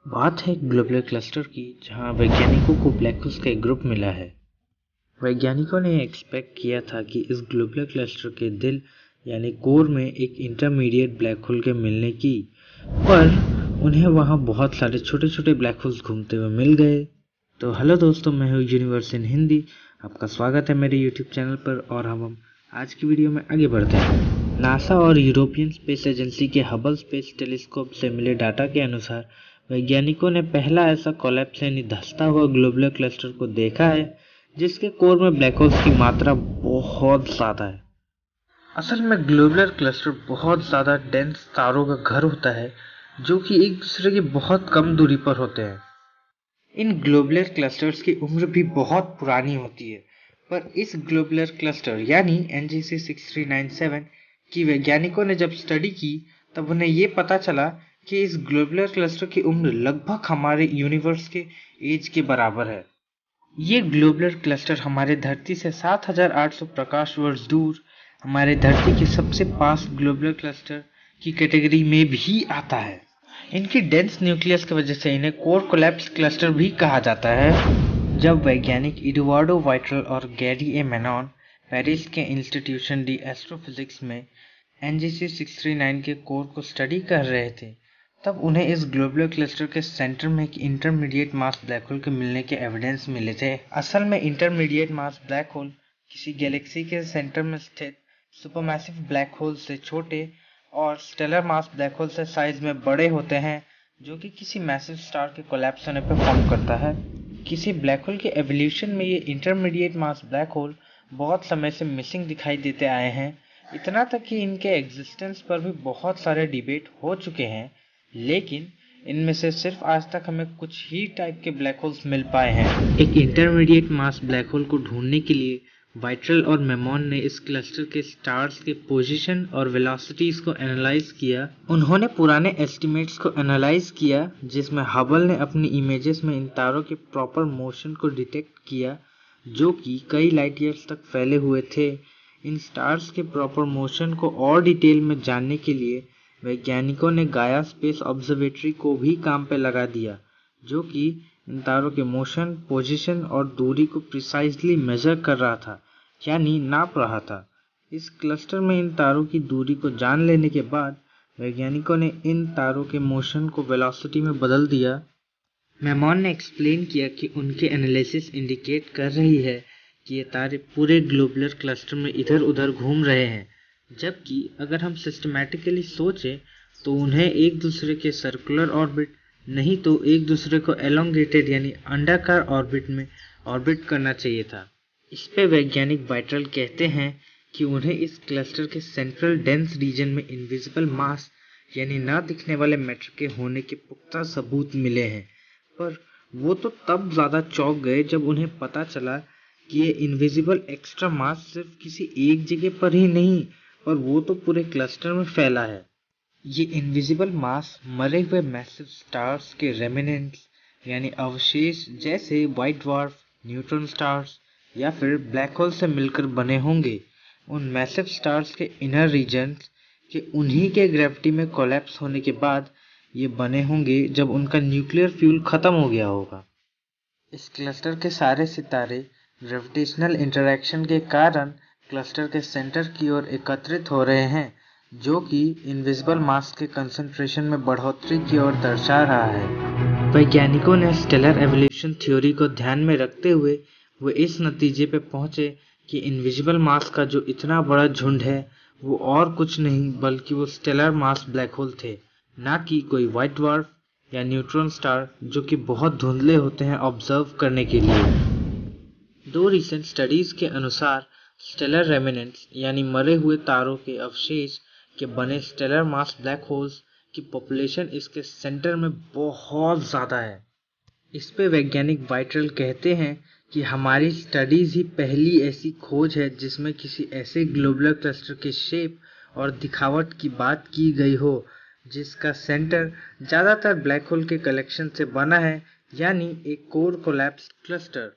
बात है globular cluster की, जहां वैज्ञानिकों को ब्लैक होल्स का एक ग्रुप मिला है। वैज्ञानिकों ने एक्सपेक्ट किया था कि इस ग्लोबुलर क्लस्टर के दिल यानी कोर में एक इंटरमीडिएट ब्लैक होल के मिलने की, पर उन्हें वहां बहुत सारे छोटे छोटे ब्लैक होल्स घूमते हुए मिल गए। तो हेलो दोस्तों, मैं हूँ यूनिवर्स इन हिंदी। आपका स्वागत है मेरे यूट्यूब चैनल पर और हम आज की वीडियो में आगे बढ़ते हैं। नासा और यूरोपियन स्पेस एजेंसी के हबल स्पेस टेलीस्कोप से मिले डाटा के अनुसार वैज्ञानिकों ने पहला ऐसा कोलैप्स यानी धंसता हुआ ग्लोबुलर क्लस्टर को देखा है जिसके कोर में ब्लैक होल्स की मात्रा बहुत ज़्यादा है। असल में ग्लोबुलर क्लस्टर बहुत ज़्यादा डेंस तारों का घर होता है जो कि एक दूसरे की बहुत कम दूरी पर होते हैं। इन ग्लोबुलर क्लस्टर्स की उम्र भी बहुत पुरानी होती है, पर इस ग्लोबुलर क्लस्टर यानी NGC 6397 की वैज्ञानिकों ने जब स्टडी की तब उन्हें ये पता चला कि इस ग्लोबुलर क्लस्टर की उम्र लगभग हमारे यूनिवर्स के एज के बराबर है। ये ग्लोबुलर क्लस्टर हमारे धरती से 7800 प्रकाश वर्ष दूर हमारे धरती के सबसे पास ग्लोबुलर क्लस्टर की कैटेगरी में भी आता है। इनकी डेंस न्यूक्लियस की वजह से इन्हें कोर कोलैप्स क्लस्टर भी कहा जाता है। जब वैज्ञानिक एडुआर्डो वाइटल और गैरी ए मेनॉन पेरिस के इंस्टीट्यूशन डी एस्ट्रोफिजिक्स में NGC 639 के कोर को स्टडी कर रहे थे, तब उन्हें इस ग्लोबुलर क्लस्टर के सेंटर में एक इंटरमीडिएट मास ब्लैक होल के मिलने के एविडेंस मिले थे। असल में इंटरमीडिएट मास ब्लैक होल किसी गैलेक्सी के सेंटर में स्थित सुपरमैसिव ब्लैक होल से छोटे और स्टेलर मास ब्लैक होल से साइज में बड़े होते हैं, जो कि किसी मैसिव स्टार के कोलैप्स होने पर फॉर्म करता है। किसी ब्लैक होल के एवोल्यूशन में ये इंटरमीडिएट मास ब्लैक होल बहुत समय से मिसिंग दिखाई देते आए हैं, इतना तक कि इनके एग्जिस्टेंस पर भी बहुत सारे डिबेट हो चुके हैं, लेकिन इनमें से सिर्फ आज तक हमें कुछ ही टाइप के ब्लैक होल्स मिल पाए हैं। एक इंटरमीडिएट मास ब्लैक होल को ढूंढने के लिए वाइट्रल और मेमॉन ने इस क्लस्टर के स्टार्स के पोजीशन और वेलोसिटीज को एनालाइज किया। उन्होंने पुराने एस्टिमेट्स को एनालाइज किया, जिसमें हबल ने अपनी इमेजेस में इन तारों के प्रॉपर मोशन को डिटेक्ट किया, जो कि कई लाइट ईयर्स तक फैले हुए थे। इन स्टार्स के प्रॉपर मोशन को और डिटेल में जानने के लिए वैज्ञानिकों ने गाया स्पेस ऑब्जर्वेटरी को भी काम पे लगा दिया, जो कि इन तारों के मोशन, पोजीशन और दूरी को प्रिसाइजली मेजर कर रहा था, यानी नाप रहा था। इस क्लस्टर में इन तारों की दूरी को जान लेने के बाद वैज्ञानिकों ने इन तारों के मोशन को वेलोसिटी में बदल दिया। मेमॉन ने एक्सप्लेन किया कि उनके एनालिसिस इंडिकेट कर रही है कि ये तारे पूरे ग्लोबुलर क्लस्टर में इधर उधर घूम रहे हैं, जबकि अगर हम सिस्टमैटिकली सोचें तो उन्हें एक दूसरे के सर्कुलर ऑर्बिट नहीं तो एक दूसरे को एलोंगेटेड यानी अंडाकार ऑर्बिट में ऑर्बिट करना चाहिए था। इस पे वैज्ञानिक वाइट्रल कहते हैं कि उन्हें इस क्लस्टर के सेंट्रल डेंस रीजन में इनविजिबल मास यानी ना दिखने वाले मैटर के होने के पुख्ता सबूत मिले हैं, पर वो तो तब ज़्यादा चौंक गए जब उन्हें पता चला कि ये इनविजिबल एक्स्ट्रा मास सिर्फ किसी एक जगह पर ही नहीं, पर वो तो पूरे क्लस्टर में फैला है। ये इनविजिबल मास मरे हुए मैसिव स्टार्स के रेमिनेंट्स यानी अवशेष जैसे वाइट ड्वार्फ, न्यूट्रॉन स्टार्स या फिर ब्लैक होल से मिलकर बने होंगे। उन मैसिव स्टार्स के इनर रीजन्स के उन्हीं के ग्रेविटी में कोलैप्स होने के बाद ये बने होंगे, जब उनका न्यूक्लियर फ्यूल खत्म हो गया होगा। इस क्लस्टर के सारे सितारे ग्रेविटेशनल इंटरैक्शन के कारण क्लस्टर के सेंटर की ओर एकत्रित हो रहे हैं, जो कि इनविजिबल मास के कंसंट्रेशन में बढ़ोतरी की ओर दर्शा रहा है। वैज्ञानिकों ने स्टेलर एवोल्यूशन थ्योरी को ध्यान में रखते हुए वो इस नतीजे पे पहुंचे कि इनविजिबल मास का जो इतना बड़ा झुंड है वो और कुछ नहीं बल्कि वो स्टेलर मास ब्लैक होल थे, ना कि कोई वाइट ड्वार्फ या न्यूट्रॉन स्टार, जो कि बहुत धुंधले होते हैं ऑब्जर्व करने के लिए। दो रिसेंट स्टडीज के अनुसार स्टेलर रेमिनेंट्स यानी मरे हुए तारों के अवशेष के बने स्टेलर मास ब्लैक होल्स की पॉपुलेशन इसके सेंटर में बहुत ज़्यादा है। इस पे वैज्ञानिक वाइट्रल कहते हैं कि हमारी स्टडीज ही पहली ऐसी खोज है जिसमें किसी ऐसे ग्लोबुलर क्लस्टर के शेप और दिखावट की बात की गई हो जिसका सेंटर ज़्यादातर ब्लैक होल के कलेक्शन से बना है, यानी एक कोर कोलैप्स क्लस्टर।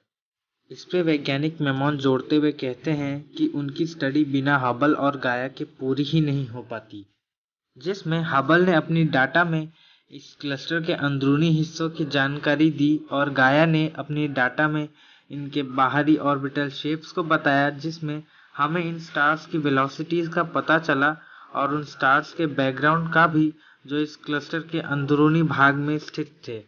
इस पे वैज्ञानिक मेमॉन जोड़ते हुए कहते हैं कि उनकी स्टडी बिना हबल और गाया के पूरी ही नहीं हो पाती, जिसमें हबल ने अपनी डाटा में इस क्लस्टर के अंदरूनी हिस्सों की जानकारी दी और गाया ने अपनी डाटा में इनके बाहरी ऑर्बिटल शेप्स को बताया, जिसमें हमें इन स्टार्स की वेलोसिटीज का पता चला और उन स्टार्स के बैकग्राउंड का भी, जो इस क्लस्टर के अंदरूनी भाग में स्थित थे।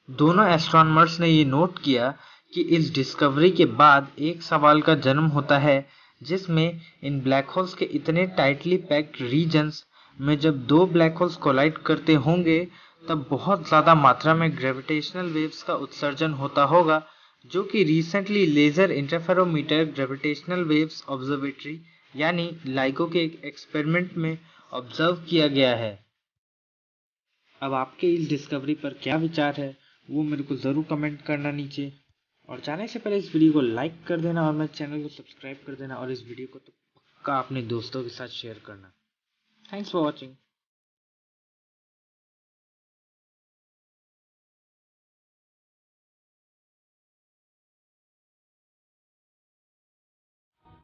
दोनों एस्ट्रोनॉमर्स ने ये नोट किया कि इस डिस्कवरी के बाद एक सवाल का जन्म होता है, जिसमें इन ब्लैक होल्स के इतने टाइटली पैक्ड रीजन्स में जब दो ब्लैक होल्स कोलाइड करते होंगे तब बहुत ज़्यादा मात्रा में ग्रेविटेशनल वेव्स का उत्सर्जन होता होगा, जो कि recently laser interferometer gravitational waves observatory यानी लाइगो के एक एक्सपेरिमेंट में ऑब्जर्व किया गया है। अब आपके इस डिस्कवरी पर क्या विचार है वो मेरे को ज़रूर कमेंट करना नीचे, और जाने से पहले इस वीडियो को लाइक कर देना और मेरे चैनल को सब्सक्राइब कर देना, और इस वीडियो को तो पक्का अपने दोस्तों के साथ शेयर करना। Thanks for watching.